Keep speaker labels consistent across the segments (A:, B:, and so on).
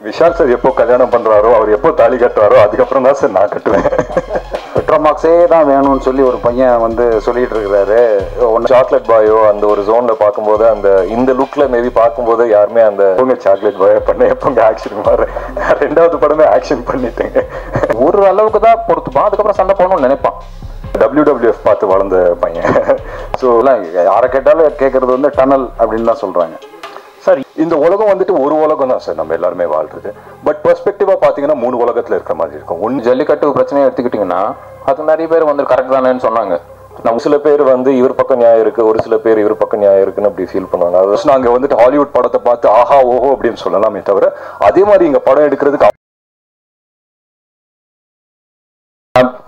A: Vishal sir எப்போ கல்யாணம் பண்றாரோ, அவர் எப்போ தாலி கட்டுறாரோ அதுக்கப்புறம் தான் சார் நான் கட்டுவேன்.
B: பெட்ரோமாக்ஸே தான் வேணும்னு சொல்லி ஒரு பையன் வந்து சொல்லிட்டு இருக்கிறாரு.
A: ஒன்று சாக்லேட் பாயோ அந்த ஒரு ஜோன்ல பார்க்கும்போது அந்த இந்த லுக்ல மேபி பார்க்கும்போது யாருமே அந்த சாக்லேட் பாயோ பண்ண எப்போங்க ஆக்ஷன் மாறு, ரெண்டாவது படமே ஆக்ஷன் பண்ணிட்டேங்க.
C: ஒரு அளவுக்கு தான் பொறுத்துப்பான், அதுக்கப்புறம் சண்டை போகணும்னு நினைப்பான்.
A: WWF பார்த்து வளர்ந்த பையன்.
B: ஸோ யாரை கேட்டாலும் கேட்கறது வந்து டனல் அப்படின்னு தான் சொல்றாங்க.
A: சார் இந்த உலகம் வந்துட்டு ஒரு உலகம் தான் சார் நம்ம எல்லாருமே வாழ்றது. பட் பெர்ஸ்பெக்டிவா பாத்தீங்கன்னா 3 உலகத்துல இருக்கிற மாதிரி இருக்கும்.
C: ஒன்று ஜல்லிக்கட்டு பிரச்சனையை எடுத்துக்கிட்டிங்கன்னா அது நிறைய பேர் வந்து கரெக்ட் தானேன்னு சொன்னாங்க.
A: நம்ம சில பேர் வந்து இவர் பக்கம் நியாயம் இருக்கு, ஒரு சில பேர் இவர் பக்கம் நியாயம் இருக்குன்னு அப்படி ஃபீல் பண்ணுவாங்க. அதாவது நாங்க வந்துட்டு ஹாலிவுட் படத்தை பார்த்து ஆஹா ஓஹோ அப்படின்னு சொல்லலாமே தவிர அதே மாதிரி இங்க படம் எடுக்கிறதுக்கு.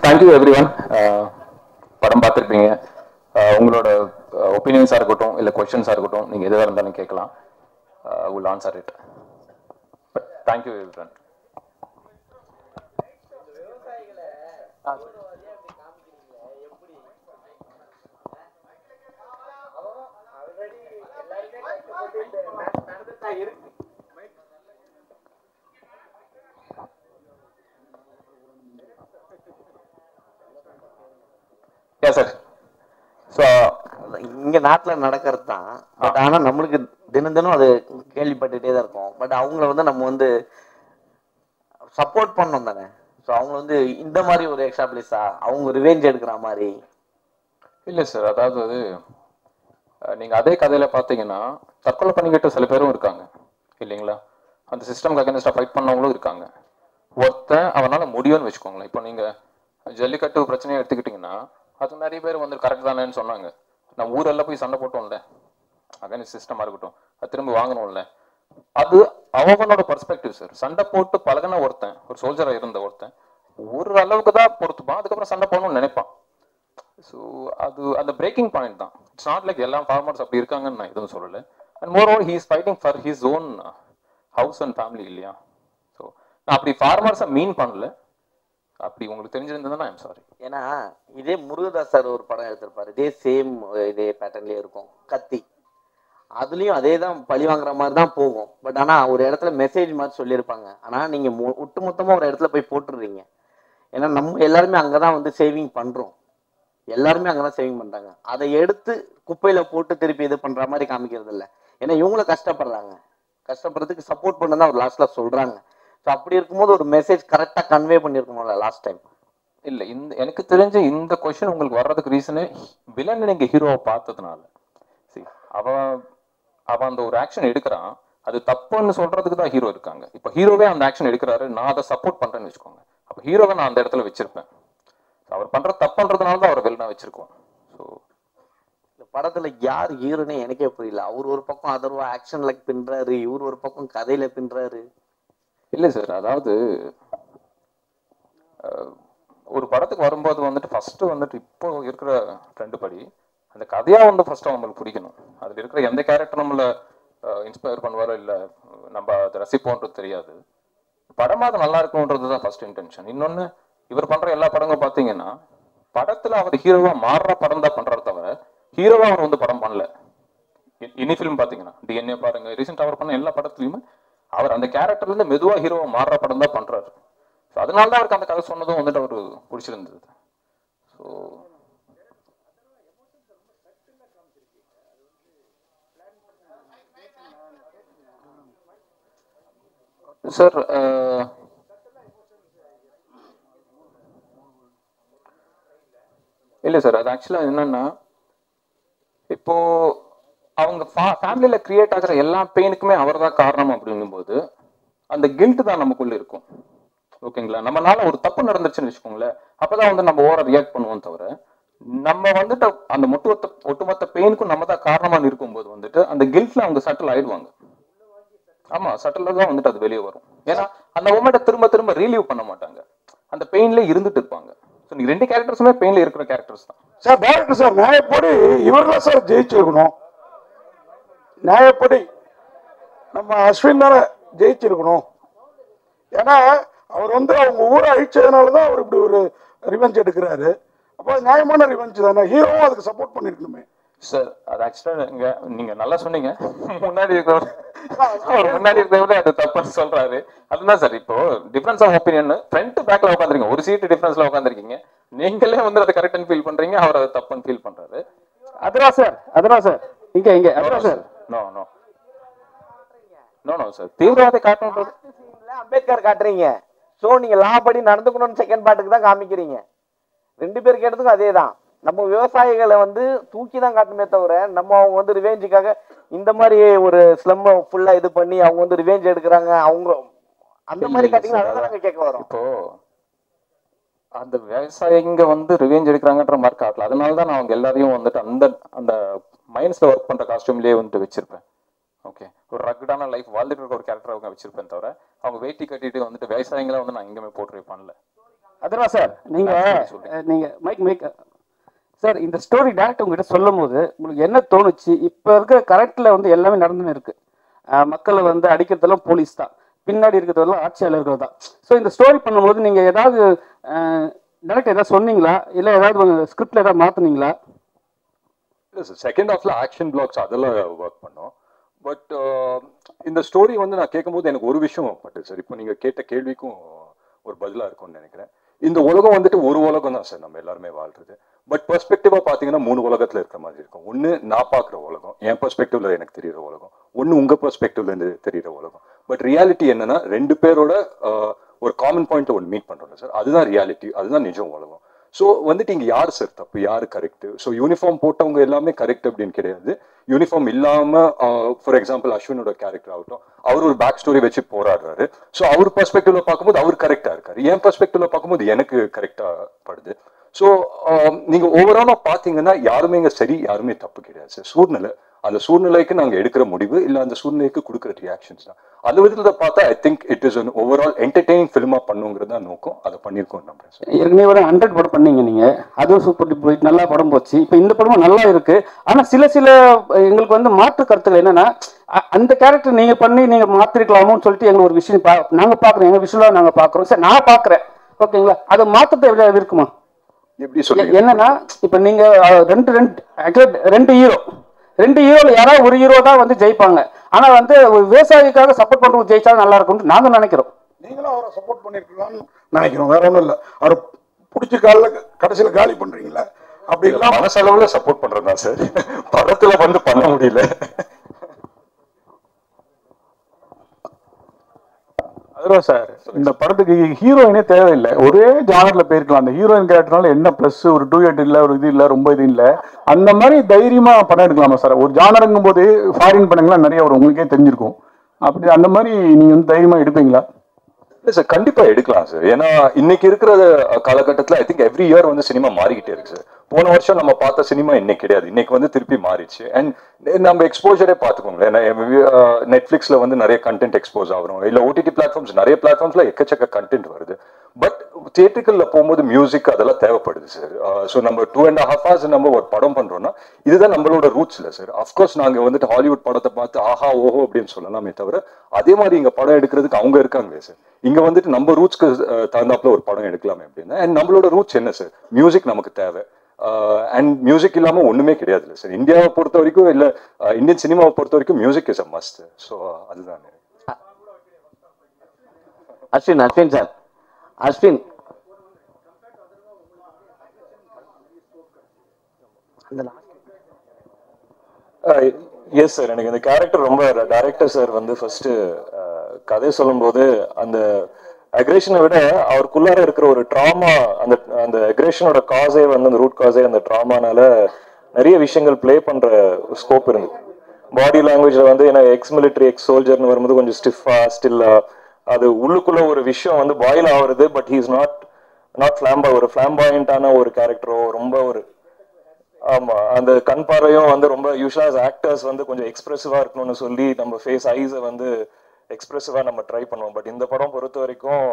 C: Thank you every one. படம் பார்த்துருப்பீங்க. உங்களோட ஒப்பீனியன்ஸாக இருக்கட்டும் இல்லை கொஸ்டின்ஸாக இருக்கட்டும், நீங்கள் எதுவாக இருந்தாலும் கேட்கலாம். will answer it. But thank you everyone. Yes sir. So
D: இங்க நாட்டுல நடக்கிறது தான். பட் ஆனா நம்மளுக்கு தினம் தினம் அது கேள்விப்பட்டுட்டே தான் இருக்கும். பட் அவங்கள வந்து நம்ம வந்து சப்போர்ட் பண்ணணும் தானே. ஸோ அவங்க வந்து இந்த மாதிரி ஒரு எக்ஸாம்பிளிஸா அவங்க ரிவெஞ்ச் எடுக்கிற மாதிரி
C: இல்லை சார். அதாவது நீங்கள் அதே கதையில் பார்த்தீங்கன்னா தற்கொலை பண்ணிக்கிட்ட சில பேரும் இருக்காங்க இல்லைங்களா. அந்த சிஸ்டம்க்கு அகேன்ஸ்டாக ஃபைட் பண்ணவங்களும் இருக்காங்க. ஒருத்தன் அவனால் முடியும்னு வச்சுக்கோங்களேன். இப்போ நீங்கள் ஜல்லிக்கட்டு பிரச்சனையை எடுத்துக்கிட்டிங்கன்னா அது நிறைய பேர் வந்து கரெக்ட் தானேன்னு சொன்னாங்க. நான் ஊரெல்லாம் போய் சண்டை போட்டோம்ல, அகேன்ஸ்ட் சிஸ்டமாக இருக்கட்டும், அது திரும்ப வாங்கணும்ல. அது அவனோட பர்ஸ்பெக்டிவ் சார். சண்டை போட்டு பழகின ஒருத்தன், ஒரு சோல்ஜராக இருந்த ஒருத்தன் ஒரு அளவுக்கு தான் பொறுத்துப்பான், அதுக்கப்புறம் சண்டை போகணும்னு நினைப்பான். ஸோ அது அந்த பிரேக்கிங் பாயிண்ட் தான். இட்ஸ் நாட் லைக் எல்லா ஃபார்மர்ஸ் அப்படி இருக்காங்கன்னு நான் எதுவும் சொல்லலை. And more over he is fighting for his own house and family இல்லையா. ஸோ நான் அப்படி ஃபார்மர்ஸை மீன் பண்ணல. அப்படி உங்களுக்கு தெரிஞ்சிருந்ததுன்னா ஐம் சாரி.
D: ஏன்னா இதே முருகதாஸ் சார் ஒரு படம் எடுத்திருப்பாரு, இதே சேம் இதே பேட்டர்ன்லேயே இருக்கும், கத்தி. அதுலேயும் அதே தான் பழி வாங்குற மாதிரி தான் போகும். பட் ஆனால் ஒரு இடத்துல மெசேஜ் மாதிரி சொல்லியிருப்பாங்க. ஆனால் நீங்கள் ஒட்டுமொத்தமாக ஒரு இடத்துல போய் போட்டுடுறீங்க. ஏன்னா நம்ம எல்லாருமே அங்கே தான் வந்து சேவிங் பண்ணுறோம். எல்லாருமே அங்கே தான் சேவிங் பண்ணுறாங்க. அதை எடுத்து குப்பையில் போட்டு திருப்பி இது பண்ணுற மாதிரி காமிக்கிறது இல்லை. ஏன்னா இவங்களும் கஷ்டப்படுறாங்க. கஷ்டப்படுறதுக்கு சப்போர்ட் பண்ண தான் ஒரு லாஸ்ட்டில் சொல்கிறாங்க. ஸோ அப்படி இருக்கும்போது ஒரு மெசேஜ் கரெக்டாக கன்வே பண்ணியிருக்கணும்ல லாஸ்ட் டைம்.
C: இல்லை, எனக்கு தெரிஞ்ச இந்த கொஸ்டின் உங்களுக்கு வர்றதுக்கு ரீசனே வில்லன் நீங்கள் ஹீரோவை பார்த்ததுனால. சரி, அவன் அந்த ஒரு ஆக்ஷன் எடுக்கிறான், அது தப்புன்னு சொல்றதுக்கு தான் ஹீரோ இருக்காங்க. இப்போ ஹீரோவே அந்த ஆக்ஷன் எடுக்கிறாரு, நான் அதை சப்போர்ட் பண்றேன்னு வச்சுக்கோங்க. அப்போ ஹீரோவை நான் அந்த இடத்துல வச்சிருப்பேன். அவர் பண்ற தப்புன்றதுனால தான் அவர் வில்லனா வச்சிருக்கோம். ஸோ
D: இந்த படத்துல யார் ஹீரோனே எனக்கே புரியல. அவர் ஒரு பக்கம் அதர்வா ஆக்ஷன்ல பின்றாரு, இவர் ஒரு பக்கம் கதையில பின்றாரு.
C: இல்லை சார், அதாவது ஒரு படத்துக்கு வரும்போது வந்துட்டு ஃபர்ஸ்ட் வந்துட்டு இப்போ இருக்கிற ட்ரெண்ட் படி அந்த கதையா வந்து ஃபர்ஸ்ட் அவங்களுக்கு பிடிக்கணும். அதில் இருக்கிற எந்த கேரக்டர் நம்மளை இன்ஸ்பயர் பண்ணுவாரோ இல்லை நம்ம அதை ரசிப்போன்றது தெரியாது. படமாக அது நல்லா இருக்கணுன்றது தான் ஃபர்ஸ்ட் இன்டென்ஷன். இன்னொன்று, இவர் பண்ற எல்லா படங்களும் பார்த்தீங்கன்னா படத்துல அவர் ஹீரோவா மாறுற படம் தான் பண்றாரு தவிர ஹீரோவா அவர் வந்து படம் பண்ணல. இனி ஃபிலிம் பார்த்தீங்கன்னா DNA பாருங்க, ரீசெண்டாக அவர் பண்ண எல்லா படத்துலையுமே அவர் அந்த கேரக்டர்ல இருந்து மெதுவா ஹீரோவா மாறுற படம் தான் பண்றாரு. ஸோ அதனால தான் அவருக்கு அந்த கதை சொன்னதும் வந்துட்டு அவரு பிடிச்சிருந்தது. ஸோ சார் இல்லை சார், அது ஆக்சுவலாக என்னன்னா இப்போ அவங்க ஃபேமிலியில கிரியேட் ஆகிற எல்லா பெயினுக்குமே அவர் தான் காரணம் அப்படிங்கும்போது அந்த கில்ட் தான் நமக்குள்ள இருக்கும். ஓகேங்களா, நம்மளால ஒரு தப்பு நடந்துச்சுன்னு வச்சுக்கோங்களேன், அப்பதான் வந்து நம்ம ஓவரா ரியாக்ட் பண்ணுவோம் தவிர நம்ம வந்துட்டு அந்த ஒட்டுமொத்த பெயினுக்கும் நம்ம தான் காரணமா இருக்கும்போது வந்துட்டு அந்த கில்ட்ல அவங்க சட்டில் ஆயிடுவாங்க. ஆமா, சட்டில் தான் வந்துட்டு அது வெளியே வரும். ஏன்னா அந்த மொமெண்ட்டை திரும்ப திரும்ப ரீலீவ் பண்ண மாட்டாங்க, அந்த பெயின்ல இருந்துட்டு இருப்பாங்க. ஸோ நீ ரெண்டு கேரக்டர்ஸுமே பெயின்ல இருக்கிற கேரக்டர்ஸ் தான்
E: சார். டேரக்டர் சார் நியாயப்படி இவர்தான் சார் ஜெயிச்சிருக்கணும். நியாயப்படி நம்ம அஸ்வின் தானே ஜெயிச்சிருக்கணும். ஏன்னா அவர் வந்து அவங்க ஊரை அழிச்சதுனாலதான் அவர் இப்படி ஒரு ரிவெஞ்ச் எடுக்கிறாரு. அப்போ நியாயமான ரிவெஞ்ச் தானே. ஹீரோவும் அதுக்கு சப்போர்ட் பண்ணிருக்கணுமே.
C: சார் அது ஆக்சுவலா நீங்க நல்லா சொன்னீங்க. முன்னாடி இருக்கிறவங்க அது தப்புன்னு சொல்றாரு. அதுதான் சார் இப்போ டிஃபரன்ஸ் ஆஃப் ஒப்பீனியன். ஃப்ரண்ட் பேக்ல உட்காந்துருக்கீங்க, ஒரு சீட் டிஃபரன்ஸ்ல உட்காந்துருக்கீங்க. நீங்களே வந்து அதை கரெக்ட்னு ஃபீல் பண்றீங்க, அவர் அதை தப்புன்னு ஃபீல் பண்றாரு.
B: அதுதான் சார் இங்க அதுதான் sir.
C: No no no no sir, தீவிரவாத காட்டணும்.
D: அம்பேத்கர் காட்டுறீங்க, ஸோ நீங்க லா படி நடந்துக்கணும்னு செகண்ட் பார்ட்டுக்கு தான் காமிக்கிறீங்க. 2 பேருக்கு எடுத்துக்கும் அதே தான். நம்ம விவசாயிகளை வந்து தூக்கி தான் காட்டுமே தவிர, நம்ம அவங்க வந்து ரிவேஞ்சுக்காக இந்த மாதிரி ஒரு ஸ்லம் ஃபுல்லா இது பண்ணி அவங்க வந்து ரிவேஞ்ச் எடுக்கிறாங்க அவங்க அந்த மாதிரி காட்டிங்கன்னா அதான் நாங்க கேட்க வரோம்.
C: இப்போ அந்த விவசாயிங்க வந்து ரிவேஞ்ச் எடுக்கிறாங்கன்ற மாதிரி காட்டல. அதனாலதான் நான் அவங்க எல்லாரையும் வந்துட்டு அந்த அந்த மைண்ட்ஸ்ல ஒர்க் பண்ற காஸ்டியூம்லயே வந்துட்டு வச்சிருப்பேன். ஓகே, ஒரு ரக்கடான லைஃப் வாழ்ந்துட்டு இருக்க ஒரு கேரக்டர் அவங்க வச்சிருப்பேன் தவிர, அவங்க வேட்டி கட்டிட்டு வந்துட்டு விவசாயிகளை வந்து நான் எங்கேயுமே போட்டு பண்ணல.
B: அதுதான் சார். நீங்க மைக் சார், இந்த ஸ்டோரி டேரக்டர் உங்ககிட்ட சொல்லும் போது உங்களுக்கு என்ன தோணுச்சு? இப்ப இருக்கிற கரெக்ட்ல வந்து எல்லாமே நடந்துன்னு இருக்கு. மக்களை வந்து அடிக்கிறதெல்லாம் போலீஸ் தான், பின்னாடி இருக்கிறதெல்லாம் ஆட்சியாளர்கள் தான். ஸோ இந்த ஸ்டோரி பண்ணும்போது நீங்க ஏதாவது டேரக்டர் ஏதாவது சொன்னீங்களா, இல்லை ஏதாவது ஸ்கிரிப்ட்ல ஏதாவது மாத்துனீங்களா?
A: இல்லை சார், செகண்ட் ஹாஃப்ல ஆக்ஷன் பிளாக்ஸ் அதெல்லாம் ஒர்க் பண்ணோம். பட் இந்த ஸ்டோரி வந்து நான் கேட்கும்போது எனக்கு ஒரு விஷயம் பட்டு சார், இப்போ நீங்கள் கேட்ட கேள்விக்கும் ஒரு பதிலாக இருக்கும்னு நினைக்கிறேன். இந்த உலகம் வந்துட்டு ஒரு உலகம் தான் சார், நம்ம எல்லாருமே வாழ்றது. பட் பெர்ஸ்பெக்டிவா பார்த்தீங்கன்னா 3 உலகத்தில் இருக்கிற மாதிரி இருக்கும். ஒன்று நான் பார்க்குற உலகம், என் பெர்ஸ்பெக்டிவ்ல எனக்கு தெரியுற உலகம். ஒன்று உங்கள் பெர்ஸ்பெக்டிவ்ல இருந்து தெரியுற உலகம். பட் ரியாலிட்டி என்னன்னா 2 பேரோட ஒரு காமன் பாயிண்ட் ஒன்று மீட் பண்ணுறோம் சார், அதுதான் ரியாலிட்டி, அதுதான் நிஜம் உலகம். ஸோ வந்துட்டு இங்கே யார் சார் தப்பு, யார் கரெக்ட்? ஸோ யூனிஃபார்ம் போட்டவங்க எல்லாமே கரெக்ட் அப்படின்னு கிடையாது. யூனிஃபார்ம் இல்லாமல் ஃபார் எக்ஸாம்பிள் அஸ்வினோட கேரக்டர் ஆகட்டும், அவர் ஒரு பேக் ஸ்டோரி வச்சு போராடுறாரு. ஸோ அவர் பெர்ஸ்பெக்டிவ்ல பார்க்கும்போது அவர் கரெக்டாக இருக்காரு, என் பெர்ஸ்பெக்டிவ்ல பார்க்கும்போது எனக்கு கரெக்டாக படுது. ஸோ நீங்க ஓவராலா பார்த்தீங்கன்னா யாருமே இங்கே சரி, யாருமே தப்பு கிடையாது சார். சூழ்நிலை, அந்த சூழ்நிலைக்கு நாங்கள் எடுக்கிற முடிவு இல்லை அந்த சூழ்நிலைக்கு கொடுக்குற ரியாக்ஷன்ஸ் தான். அந்த விதத்தில் பார்த்தா I think it is an overall entertaining ஃபிலிமா பண்ணுங்கிறது தான் நோக்கம். அதை பண்ணியிருக்கோம் நம்புறேன் சார்.
B: ஏற்கனவே ஒரு 100 படம் பண்ணீங்க நீங்க, அதுவும் சூப்பர் போயிட்டு நல்லா படம் போச்சு. இப்போ இந்த படமும் நல்லா இருக்கு. ஆனா சில எங்களுக்கு வந்து மாற்று கருத்துக்கள் என்னன்னா, அந்த கேரக்டர் நீங்க பண்ணி நீங்க மாத்திருக்கலாமோன்னு சொல்லிட்டு எங்களுக்கு ஒரு விஷயம் நாங்க பாக்குறோம், எங்க விஷயம் நாங்க பாக்குறோம் சார், நான் பாக்குறேன். ஓகேங்களா, அதை மாற்றத்தை இருக்குமா?
A: எப்படி சொல்றீங்க?
B: என்னன்னா இப்ப நீங்க ரெண்டு ஹீரோல யாராவது ஒரு ஹீரோ தான் வந்து ஜெயிப்பாங்க. ஆனா வந்து விவசாயிக்காக சப்போர்ட் பண்றவங்க ஜெயிச்சா நல்லா இருக்கும்னு நாங்க நினைக்கிறோம்.
E: நீங்களும் அவரை சப்போர்ட் பண்ணிருக்கலாம்னு நினைக்கிறோம், வேற ஒன்றும் இல்லை. அவரை பிடிச்ச கடைசியில் காலி பண்றீங்களா? அப்படி இல்லை,
A: மனசளவுல சப்போர்ட் பண்றதா சார், படத்துல வந்து பண்ண முடியல.
F: அதுதான் சார், இந்த படத்துக்கு ஹீரோயினே தேவையில்லை, ஒரே ஜானர்ல போயிருக்கலாம். அந்த ஹீரோயின் கேரக்டர்னால என்ன பிளஸ், ஒரு டூயட் இல்லை, ஒரு இது இல்லை, ரொம்ப இது இல்லை, அந்த மாதிரி தைரியமா படம் எடுக்கலாமா சார்? ஒரு ஜானருங்கும் போது ஃபாரின் படங்கள்லாம் நிறைய வரும், உங்களுக்கே தெரிஞ்சிருக்கும். அப்படி அந்த மாதிரி நீங்க வந்து தைரியமா எடுப்பீங்களா?
A: இல்லை சார், கண்டிப்பா எடுக்கலாம் சார். ஏன்னா இன்னைக்கு இருக்கிற காலகட்டத்தில் ஐ திங்க் எவ்ரி இயர் வந்து சினிமா மாறிக்கிட்டே இருக்கு சார். போன வருஷம் நம்ம பார்த்த சினிமா இன்னைக்கு கிடையாது, இன்னைக்கு வந்து திருப்பி மாறிடுச்சு. அண்ட் நம்ம எக்ஸ்போஜரே பார்த்துக்கோங்களேன், நெட்ஃபிளிக்ஸ்ல வந்து நிறைய கண்டென்ட் எக்ஸ்போஸ் ஆகிறோம், இல்லை ஓடிடி பிளாட்ஃபார்ம்ஸ், நிறைய பிளாட்ஃபார்ம்ஸ்ல எக்கச்சக்க கண்டென்ட் வருது. பட் தியேட்டருக்குள்ள போகும்போது மியூசிக் அதெல்லாம் தேவைப்படுது சார். ஸோ நம்ம 2.5 hours நம்ம ஒரு படம் பண்றோம்னா இதுதான் நம்மளோட ரூட்ஸ் இல்லை சார். அஃப்கோர்ஸ் நாங்கள் வந்துட்டு ஹாலிவுட் படத்தை பார்த்து ஆஹா ஓஹோ அப்படின்னு சொல்லலாமே தவிர, அதே மாதிரி இங்கே படம் எடுக்கிறதுக்கு அவங்க இருக்காங்களே சார். இங்கே வந்துட்டு நம்ம ரூட்ஸ்க்கு தகுந்தாப்புல ஒரு படம் எடுக்கலாமே அப்படின்னா, அண்ட் நம்மளோட ரூட்ஸ் என்ன சார்? மியூசிக் நமக்கு தேவை. அண்ட் மியூசிக் இல்லாமல் ஒன்றுமே கிடையாது இல்லை சார். இந்தியாவை பொறுத்த வரைக்கும், இல்லை இந்தியன் சினிமாவை பொறுத்த வரைக்கும் music is a must. So அதுதான்.
D: Ashwin sir, Ashwin
A: S sir, எனக்கு இந்த கேரக்டர் ரொம்ப, டைரக்டர் சார் வந்து ஃபர்ஸ்ட் கதை சொல்லும்போது அந்த அக்ரேஷனை விட அவருக்குள்ளார இருக்கிற ஒரு ட்ராமா, அந்த அந்த அக்ரேஷனோட காசே வந்து அந்த ரூட் காசே அந்த ட்ராமானால நிறைய விஷயங்கள் பிளே பண்ற ஸ்கோப் இருந்தது. பாடி லாங்குவேஜ்ல வந்து ஏன்னா எக்ஸ் மிலிட்ரி எக்ஸ் சோல்ஜர்னு வரும்போது கொஞ்சம் ஸ்டிஃபா ஸ்டில்லா அது உள்ளுக்குள்ள ஒரு விஷயம் வந்து பாயில் ஆகுறது. பட் ஹீ இஸ் நாட் ஒரு ஃபிளாம்பாயிண்டான ஒரு கேரக்டரோ, ரொம்ப ஒரு ஆமா அந்த கண் பார்வையும் வந்து ரொம்ப யூஸ்வலா ஆக்டர்ஸ் வந்து கொஞ்சம் எக்ஸ்பிரசிவா இருக்கணும்னு சொல்லி நம்ம ஃபேஸ் ஐஸை வந்து எக்ஸ்பிரசிவா நம்ம ட்ரை பண்ணுவோம். பட் இந்த படம் பொறுத்த வரைக்கும்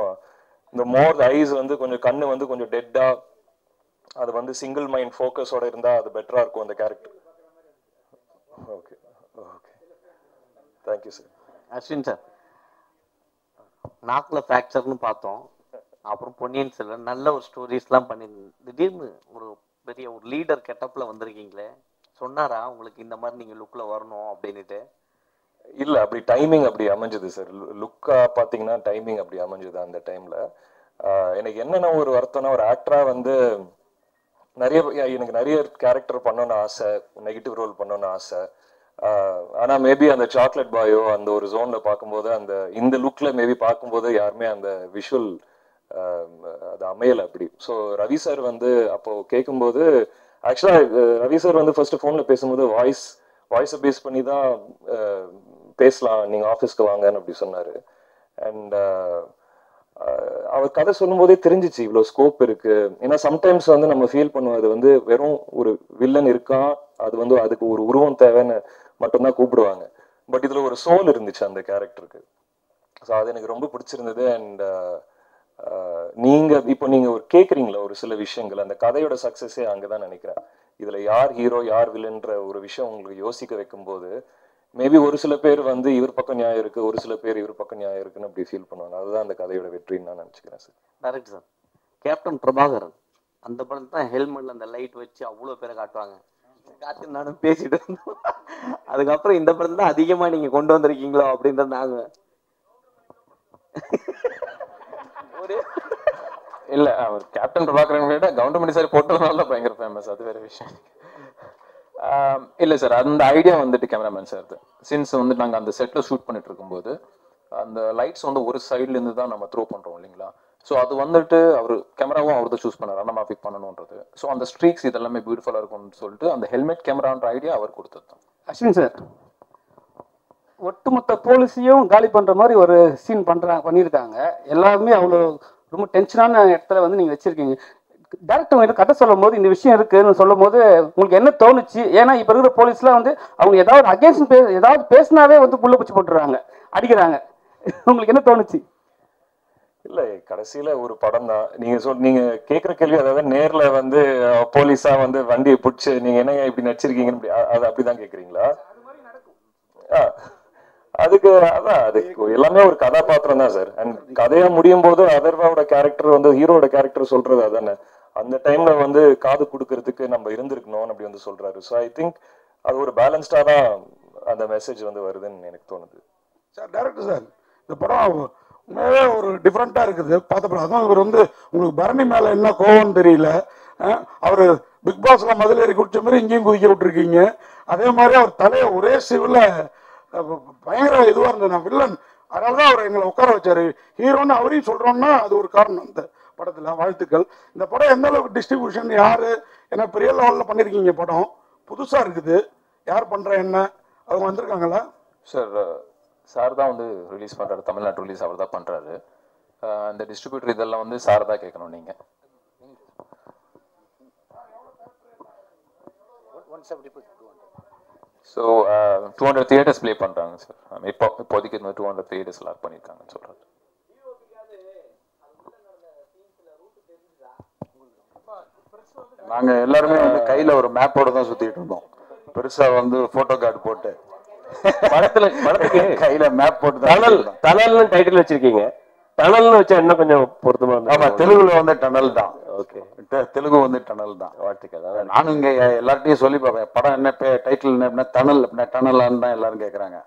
A: இந்த மோர் ஐஸ் வந்து கொஞ்சம் கண்ணு வந்து கொஞ்சம் டெட்டா, அது வந்து சிங்கிள் மைண்ட் ஃபோக்கஸோட இருந்தா அது பெட்டரா இருக்கும் அந்த character. Okay okay, thank you sir.
D: Ashwin sir, நாக்கில் ஃப்ராக்சர்னு பார்த்தோம், அப்புறம் பொன்னியின் செல்வன் நல்ல ஒரு ஸ்டோரிஸ்லாம் பண்ணி திடீர்னு ஒரு பெரிய ஒரு லீடர் கெட்டப்பில் வந்திருக்கீங்களே, சொன்னாரா உங்களுக்கு இந்த மாதிரி நீங்க லுக்ல வரணும் அப்படின்னுட்டு?
A: இல்ல அப்படி டைமிங் அப்படி அமைஞ்சது சார். லுக்கா பாத்தீங்கன்னா டைமிங் அப்படி அமைஞ்சது அந்த டைம்ல. எனக்கு என்னென்ன ஒரு வருத்தம்னா, ஒரு ஆக்டரா வந்து எனக்கு நிறைய கேரக்டர் பண்ணணும்னு ஆசை, நெகட்டிவ் ரோல் பண்ணணும்னு ஆசை. ஆனா மேபி அந்த சாக்லேட் பாயோ அந்த ஒரு ஜோன்ல பார்க்கும்போது அந்த இந்த லுக்ல மேபி பார்க்கும்போது யாருமே அந்த விஷுவல் அது அமையலை அப்படி. ஸோ ரவி சார் வந்து அப்போ கேட்கும்போது ஆக்சுவலா ரவி சார் வந்து ஃபர்ஸ்ட் ஃபோன்ல பேசும்போது வாய்ஸை பேஸ் பண்ணி தான் பேசலாம், நீங்க ஆஃபீஸ்க்கு வாங்கன்னு அப்படி சொன்னாரு. அண்ட் அவர் கதை சொல்லும் போதே தெரிஞ்சிச்சு இவ்வளோ ஸ்கோப் இருக்கு. ஏன்னா சம்டைம்ஸ் வந்து நம்ம ஃபீல் பண்ணுவோம் அது வந்து வெறும் ஒரு வில்லன் இருக்கான், அது வந்து அதுக்கு ஒரு உருவம் தேவைன்னு மட்டும்தான் கூப்பிடுவாங்க. பட் இதுல ஒரு சோல் இருந்துச்சு அந்த கேரக்டருக்கு. ஸோ அது எனக்கு ரொம்ப பிடிச்சிருந்தது. அண்ட் இப்போ நீங்க ஒரு கேட்குறீங்களா ஒரு சில விஷயங்கள், அந்த கதையோட சக்சஸே அங்கதான் நினைக்கிறேன். இதுல யார் ஹீரோ யார் வில்லன்ற ஒரு விஷயம் உங்களுக்கு யோசிக்க வைக்கும்போது மேபி ஒரு சில பேர் வந்து இவர் பக்கம் நியாயம் இருக்கு, ஒரு சில பேர் இவர் பக்கம் நியாயம் இருக்குன்னு அப்படி ஃபீல் பண்ணுவாங்க. அதுதான் அந்த கதையோட வெற்றின்னு நான் நினைச்சுக்கிறேன் sir.
D: Correct sir. Captain Prabhakaran அந்த படம் தான் ஹெல்மெட்ல அந்த லைட் வச்சு அவ்வளோ பேரை காட்டுவாங்க. காட்டு நானும் பேசிட்டு இருந்தோம். அதுக்கப்புறம் இந்த படம் தான் அதிகமா நீங்க கொண்டு வந்திருக்கீங்களோ அப்படின்றது நாங்க
C: இல்ல அவர் கேப்டன் பிரபாகரன் விட கவுண்டமணி சார் போட்டதுனால பயங்கர ஃபேமஸ், அது வேற விஷயம். இல்ல சார், அந்த ஐடியா வந்துட்டு கேமராமேன் சார். சின்ஸ் வந்து நாங்க அந்த செட்ல ஷூட் பண்ணிட்டு இருக்கும்போது அந்த லைட்ஸ் வந்து ஒரு சைட்ல இருந்து தான் நம்ம த்ரோ பண்றோம் இல்லைங்களா. ஸோ அது வந்துட்டு அவர் கேமராவும் அவர் தான் சூஸ் பண்ணார், நம்ம பிக் பண்ணணுன்றது. ஸோ அந்த ஸ்ட்ரீக்ஸ் இதெல்லாமே பியூட்டிஃபுல்லா இருக்கும்னு சொல்லிட்டு அந்த ஹெல்மெட் கேமரான்ற ஐடியா அவர் கொடுத்தது தான்.
B: அஸ்வின் சார், ஒட்டுமொத்த போலீஸையும் காலி பண்ற மாதிரி ஒரு சீன் பண்ணியிருக்காங்க. எல்லாருமே அவ்வளோ ரொம்ப டென்ஷனான இடத்துல வந்து நீங்க வச்சிருக்கீங்க. டேரக்டர் உங்ககிட்ட கதை சொல்லும் போது இந்த விஷயம் இருக்குன்னு சொல்லும் போது உங்களுக்கு என்ன தோணுச்சு? ஏன்னா இப்ப இருக்கிற போலீஸ்லாம் வந்து அவங்க ஏதாவது அகேன்ஸ்ட் ஏதாவது பேசினாவே வந்து புள்ள பூச்சி போட்டுறாங்க, அடிக்கிறாங்க. உங்களுக்கு என்ன தோணுச்சு?
A: இல்ல கடைசியில ஒரு படம் தான் நீங்க கேக்குற கேள்வி, அதாவது நேர்ல வந்து போலீஸா வந்து வண்டியை பிடிச்சு நீங்க என்னங்க இப்படி நடிச்சிருக்கீங்கன்னு அது அப்படிதான் கேக்குறீங்களா? அதுக்கு அதான் அதுக்கு எல்லாமே ஒரு கதாபாத்திரம் தான் சார். அண்ட் கதையா முடியும் போது அதர்வாவோட கேரக்டர் வந்து ஹீரோட கேரக்டர் சொல்றது அதானே, அந்த டைம்ல வந்து காது கொடுக்கறதுக்கு நம்ம இருந்திருக்கணும் அப்படி வந்து சொல்றாரு. ஸோ ஐ திங்க் அது ஒரு பேலன்ஸ்டா தான் அந்த மெசேஜ் வந்து வருதுன்னு எனக்கு தோணுது
E: சார். டேரக்டர் சார், இந்த படம் உண்மையாவே ஒரு டிஃப்ரெண்டா இருக்குது பார்த்தப்பறம். அதுவும் இவர் வந்து உங்களுக்கு பரணி மேல என்ன கோவம்னு தெரியல. அவர் பிக் பாஸ்ல மதுளேறி குடிச்ச மாதிரி இங்கேயும் குதிக்க விட்டுருக்கீங்க. அதே மாதிரி அவர் தலையை ஒரே சிவில பயங்கர இதுவா இருந்தது. நான் வில்லன், அதனாலதான் அவர் எங்களை உட்கார வச்சாரு. ஹீரோன்னு அவரையும் சொல்றோம்னா அது ஒரு காரணம் இந்த படத்துல. வாழ்த்துக்கள். இந்த படம் எந்த அளவுக்கு டிஸ்ட்ரிபியூஷன் யாரு, ஏன்னா பெரிய லெவல்ல பண்ணிருக்கீங்க, படம் புதுசா இருக்குது, யார் பண்ற என்ன அவங்க வந்திருக்காங்களா?
C: சார் தான் வந்து ரிலீஸ் பண்றாரு, தமிழ்நாட்டு ரிலீஸ் அவர் தான் பண்றாரு. அந்த டிஸ்ட்ரிபியூட்டர் இதெல்லாம் வந்து சார் தான் கேட்கணும் நீங்க. ஸோ 200 தியேட்டர்ஸ் ப்ளே பண்றாங்க சார். இப்போதைக்கு 200 தியேட்டர்ஸ் லாக் பண்ணியிருக்காங்கன்னு சொல்றாரு.
G: நாங்க எல்லாருமே வந்து கையில ஒரு மேப்போட தான் சுத்திட்டு இருந்தோம். பெருசா வந்து போட்டோ கார்டு போட்டு
H: படத்துக்கு
G: கையில மேப் போட்டு
H: டனல்னு டைட்டில் வச்சிருக்கீங்க. டனல்னு வச்சா என்ன கொஞ்சம் பொருத்தமா இருந்தா?
G: ஆமா, தெலுங்குல வந்து டனல் தான்.
H: ஓகே,
G: தெலுங்கு வந்து டனல் தான்.
H: வாழ்த்துக்கள்.
G: நானும் இங்க எல்லார்ட்டையும் சொல்லி பார்ப்பேன், படம் என்ன டைட்டில் என்ன டனல் அப்படின்னா டனலான்னு தான் எல்லாரும் கேட்கறாங்க.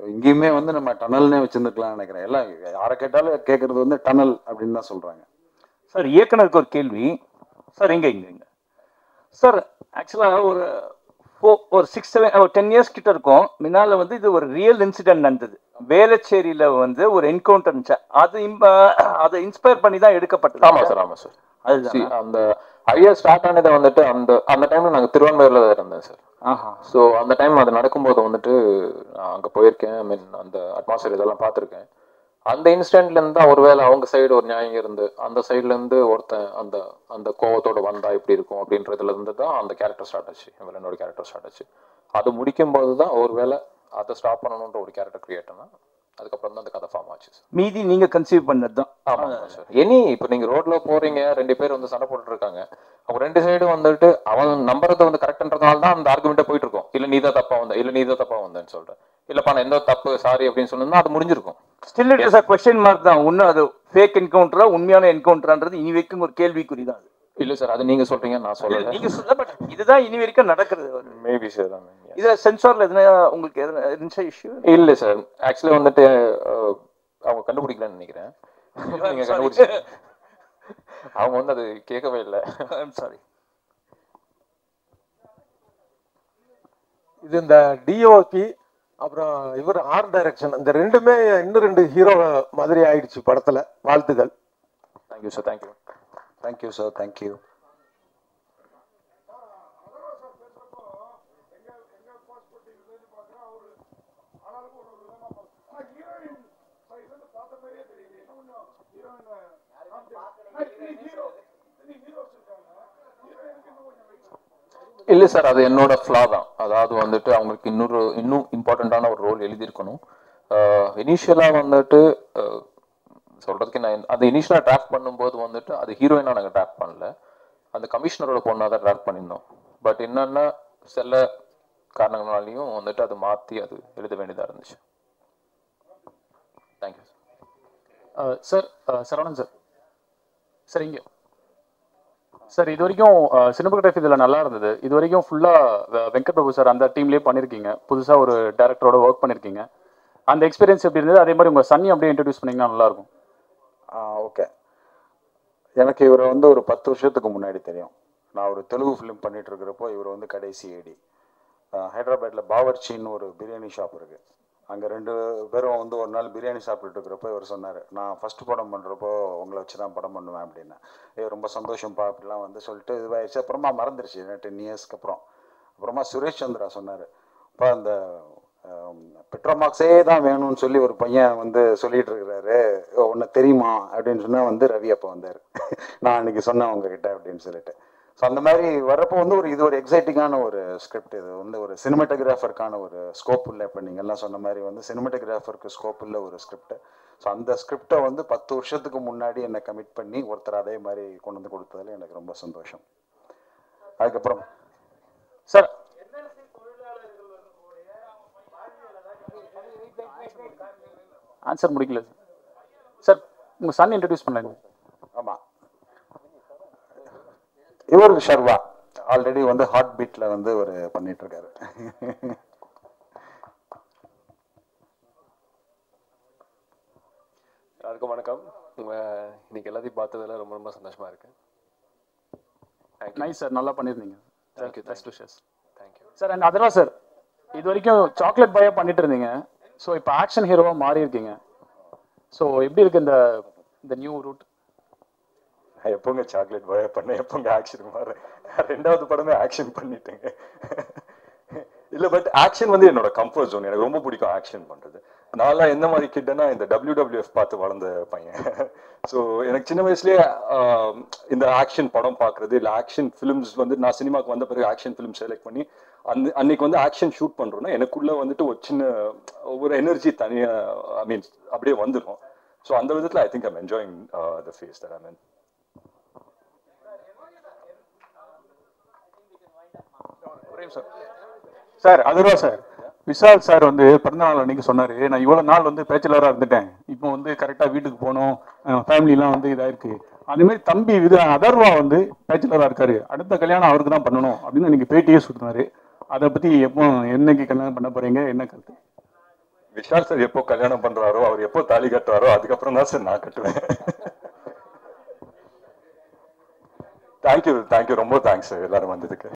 G: இங்கேயுமே வந்து நம்ம டனல்னே வச்சிருந்துக்கலாம்னு நினைக்கிறேன். எல்லாம் யாரை கேட்டாலும் கேட்கறது வந்து டனல் அப்படின்னு தான் சொல்றாங்க.
I: சார், இயக்குனருக்கு ஒரு கேள்வி சார். இங்க சார், ஆக்சுவலா ஒரு 10 இயர்ஸ் கிட்ட இருக்கும் முன்னால வந்து இது ஒரு ரியல் இன்சிடென்ட் நடந்தது. வேளச்சேரியில வந்து ஒரு என்கவுண்டர் இருந்துச்சு. அதை இன்ஸ்பயர் பண்ணி தான் எடுக்கப்பட்டது.
C: ஆமா சார், ஆமா சார். அதுதான் அந்த ஐடியா ஸ்டார்ட் ஆனதை வந்துட்டு அந்த டைம்ல நாங்க திருவான்மையூர்ல தான் இருந்தேன் சார். ஸோ அந்த டைம் அது நடக்கும்போது வந்துட்டு நான் அங்க போயிருக்கேன். ஐ மீன் அந்த அட்மாஸ்பியர் இதெல்லாம் பார்த்துருக்கேன். அந்த இன்சிடென்ட்ல இருந்து ஒருவேளை அவங்க சைடு ஒரு நியாயம் இருந்து அந்த சைட்ல இருந்து ஒருத்தன் அந்த கோவத்தோட வந்தா இப்படி இருக்கும் அப்படின்றதுல இருந்து தான் அந்த கேரக்டர் ஸ்டார்ட் ஆச்சு. என்னோட கேரக்டர் ஸ்டார்ட் ஆச்சு. அது முடிக்கும் போது தான் ஒருவேளை அதை ஸ்டாப் பண்ணணுன்ற ஒரு கேரக்டர் கிரியேட் பண்ணா அதுக்கப்புறம் தான் அந்த கதை ஃபார்ம் ஆச்சு.
I: மீதி நீங்க கன்சீவ் பண்ணது தான்.
C: ஆமா சார். இப்போ நீங்க ரோட்ல போறீங்க, 2 பேர் வந்து சண்டை போட்டுட்டு இருக்காங்க. அவங்க 2 சைடு வந்துட்டு அவன் நம்புறதை வந்து கரெக்ட்ன்றதுனால தான் அந்த ஆர்குமெண்ட்டே போயிட்டு இருக்கும். இல்ல நீதான் தப்பா வந்த, இல்ல நீதான் தப்பா வந்தேன்னு சொல்றேன், இல்லப்பா நான் எந்த தப்பு சாரி அப்படின்னு சொன்னா அது முடிஞ்சிருக்கும்.
I: Still it is a question mark தான். இன்னும் அது ஃபேக் என்கவுண்டரா உண்மையான என்கவுண்டரான்றது இனி வரைக்கும் ஒரு கேள்விக்குறி தான்.
C: இல்ல சார், அது நீங்க சொல்றீங்க, நான் சொல்லல.
I: நீங்க சொல்ல, பட் இதுதான் இனி வரைக்கும் நடக்கிறது.
C: Maybe sir.
I: இதுல சென்சார்ல எதுனா உங்களுக்கு எதுனா இருந்துச்சா இஷ்யூ?
C: இல்ல சார், ஆக்சுவலி வந்துட்டு அவங்க கண்டுபிடிக்கலன்னு நினைக்கிறேன். நீங்க கண்டுபிடிச்சு அவங்க வந்து அது கேட்கவே இல்லை. I'm sorry.
J: இது இந்த டிஓபி அப்புறம் இவர் ஆர்ட் டைரக்ஷன், இந்த ரெண்டுமே இன்னும் 2 ஹீரோ மாதிரி ஆயிடுச்சு படத்துல. வாழ்த்துக்கள்.
C: Thank you sir. Thank you.
G: Thank you sir. Thank you.
C: இல்லை சார், அது என்னோட ஃப்ளா தான். அதாவது வந்துட்டு அவங்களுக்கு இன்னும் இம்பார்ட்டண்ட்டான ஒரு ரோல் எழுதியிருக்கணும். இனிஷியலாக வந்துட்டு சொல்கிறதுக்கு நான் அந்த இனிஷியலாக ட்ராக் பண்ணும்போது வந்துட்டு அது ஹீரோயினாக நாங்கள் ட்ராக் பண்ணல, அந்த கமிஷனரோட பொண்ணாக தான் ட்ராக் பண்ணியிருந்தோம். பட் என்னென்னா சில காரணங்களாலையும் வந்துட்டு அது மாற்றி அது எழுத வேண்டியதாக இருந்துச்சு. Thank you
F: sir. Saravanan sir. Sir இங்கே சார், இது வரைக்கும் சினிமோகிராஃபி இதில் நல்லா இருந்தது. இது வரைக்கும் ஃபுல்லாக வெங்கட் பிரபு சார் அந்த டீம்லேயே பண்ணியிருக்கீங்க. புதுசாக ஒரு டேரக்டரோட ஒர்க் பண்ணியிருக்கீங்க. அந்த எக்ஸ்பீரியன்ஸ் எப்படி இருந்தது? அதே மாதிரி உங்கள் சன்னி அப்படியே இன்ட்ரடியூஸ் பண்ணிங்கன்னா நல்லாயிருக்கும்.
G: ஓகே. எனக்கு இவரை வந்து ஒரு 10 வருஷத்துக்கு முன்னாடி தெரியும். நான் ஒரு தெலுங்கு ஃபிலிம் பண்ணிட்டு இருக்கிறப்போ இவர் வந்து கடைசி ஏடி. ஹைதராபாத்தில் பாவர்ச்சின்னு ஒரு பிரியாணி ஷாப் இருக்குது. அங்கே 2 பேரும் வந்து ஒரு நாள் பிரியாணி சாப்பிட்டுட்டு இருக்கிறப்போ இவர் சொன்னார், நான் ஃபஸ்ட்டு படம் பண்ணுறப்போ உங்களை வச்சு தான் படம் பண்ணுவேன் அப்படின்னு. ரொம்ப சந்தோஷம்ப்பா அப்படிலாம் வந்து சொல்லிட்டு இதுவாகிடுச்சு. அப்புறமா மறந்துருச்சு 10 இயர்ஸ்க்கு அப்புறம். அப்புறமா சுரேஷ் சந்திரா சொன்னார், இப்போ அந்த பெட்ரோமாக்ஸே தான் வேணும்னு சொல்லி ஒரு பையன் வந்து சொல்லிட்டு இருக்கிறாரு, ஒன்று தெரியுமா அப்படின்னு சொன்னால் வந்து ரவி அப்போ வந்தார். நான் அன்றைக்கி சொன்னேன் உங்ககிட்ட அப்படின்னு சொல்லிட்டு. ஸோ அந்த மாதிரி வர்றப்போ வந்து இது ஒரு எக்ஸைட்டிங்கான ஒரு ஸ்கிரிப்ட். இது வந்து ஒரு சினிமாட்டோகிராஃபருக்கான ஒரு ஸ்கோப் இல்லை. இப்போ நீங்கள் எல்லாம் சொன்ன மாதிரி வந்து சினிமாட்டோகிராஃபருக்கு ஸ்கோப் இல்லை ஒரு ஸ்கிரிப்ட். ஸோ அந்த ஸ்கிரிப்டை வந்து 10 வருஷத்துக்கு முன்னாடி என்னை கமிட் பண்ணி ஒருத்தர் அதே மாதிரி கொண்டு வந்து கொடுத்ததில் எனக்கு ரொம்ப சந்தோஷம். அதுக்கப்புறம்
F: சார் ஆன்சர் முடிக்கல சார். உங்கள் சன் இன்ட்ரடியூஸ் பண்ணல.
G: ஆமாம், இவர் ஷர்வா ஆல்ரெடி வந்து ஹார்ட் பீட்ல வந்து ஒரு பண்ணிட்டு இருக்காரு.
A: எல்லாருக்கும் வணக்கம். இன்னைக்கு எல்லாத்தையும் பார்த்ததுல ரொம்ப ரொம்ப சந்தோஷமா இருக்கு.
F: நைஸ் சார், நல்லா பண்ணியிருந்தீங்க.
A: Thank you.
F: Thank you sir. And Atharva sir, இது வரைக்கும் சாக்லேட் பாயா பண்ணிட்டு இருந்தீங்க. ஸோ இப்போ ஆக்ஷன் ஹீரோவா மாறி இருக்கீங்க. ஸோ எப்படி இருக்கு இந்த நியூ ரூட்?
A: எப்போங்க சாக்லேட் பாயா பண்ண, எப்போங்க ஆக்ஷன் மாற? 2வது படமே ஆக்ஷன் பண்ணிட்டேங்க. இல்லை, பட் ஆக்ஷன் வந்து என்னோட கம்ஃபர்ட் ஜோன். எனக்கு ரொம்ப பிடிக்கும் ஆக்ஷன் பண்ணுறது. நான்லாம் என்ன மாதிரி கிட்டனா இந்த WWF பார்த்து வளர்ந்த பையன். ஸோ எனக்கு சின்ன வயசுலேயே இந்த ஆக்ஷன் படம் பார்க்குறது, இல்லை ஆக்ஷன் ஃபிலிம்ஸ் வந்து நான் சினிமாவுக்கு வந்த பிறகு ஆக்ஷன் ஃபிலிம் செலக்ட் பண்ணி அன்னைக்கு வந்து ஆக்ஷன் ஷூட் பண்ணுறோன்னா எனக்குள்ளே வந்துட்டு ஒரு எனர்ஜி தனியாக அப்படியே வந்துடும். ஸோ அந்த விதத்தில் I think I'm enjoying the phase that I mean.
F: Sir அதுவா சார், விஷால் சார் வந்து பிறந்தநாள் அன்னைக்கு சொன்னாரு, நான் இவ்வளவு நாள் வந்து பேச்சுலரா இருந்துட்டேன், இப்போ வந்து கரெக்டா வீட்டுக்கு போகணும், ஃபேமிலிலாம் வந்து இதாயிருக்கு. அதே மாதிரி தம்பி அதர்வா வந்து பேச்சுலரா இருக்காரு, அடுத்த கல்யாணம் அவருக்கு தான் பண்ணணும் அப்படின்னு எனக்கு பேட்டியே சொல்றாரு. அதை பத்தி எப்போ என்னைக்கு கல்யாணம் பண்ண போறீங்க, என்ன கருத்து?
A: விஷால் சார் எப்போ கல்யாணம் பண்றாரோ, அவர் எப்போ தாலி கட்டுறாரோ அதுக்கப்புறம் தான் சார் நான் கட்டுவேன். தேங்க்யூ, ரொம்ப தேங்க்ஸ் எல்லாரும் வந்ததுக்கு.